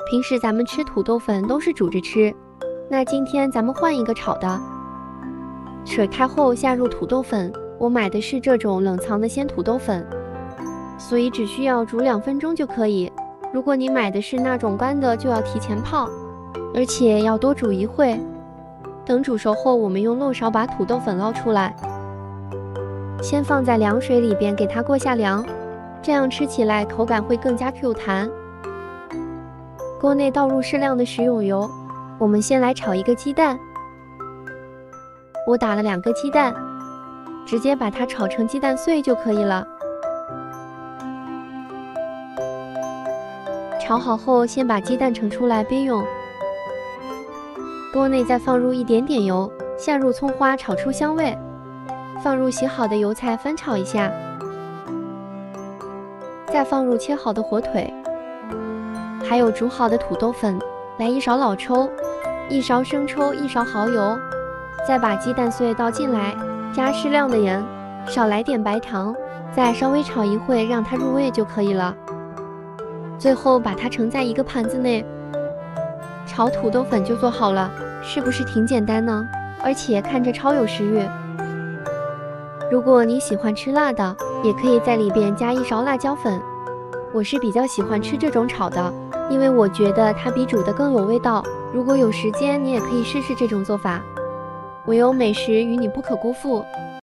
平时咱们吃土豆粉都是煮着吃，那今天咱们换一个炒的。水开后下入土豆粉，我买的是这种冷藏的鲜土豆粉，所以只需要煮2分钟就可以。如果你买的是那种干的，就要提前泡，而且要多煮一会。等煮熟后，我们用漏勺把土豆粉捞出来，先放在凉水里边给它过下凉，这样吃起来口感会更加 Q 弹。锅内倒入适量的食用油，我们先来炒一个鸡蛋。我打了2个鸡蛋，直接把它炒成鸡蛋碎就可以了。炒好后，先把鸡蛋盛出来备用。锅内再放入一点点油，下入葱花炒出香味，放入洗好的油菜翻炒一下，再放入切好的火腿，还有煮好的土豆粉，来1勺老抽，1勺生抽，1勺蚝油，再把鸡蛋碎倒进来，加适量的盐，少来点白糖，再稍微炒一会，让它入味就可以了。最后把它盛在一个盘子内，炒土豆粉就做好了，是不是挺简单呢？而且看着超有食欲。如果你喜欢吃辣的，也可以在里边加1勺辣椒粉。我是比较喜欢吃这种炒的，因为我觉得它比煮的更有味道。如果有时间，你也可以试试这种做法。唯有美食与你不可辜负。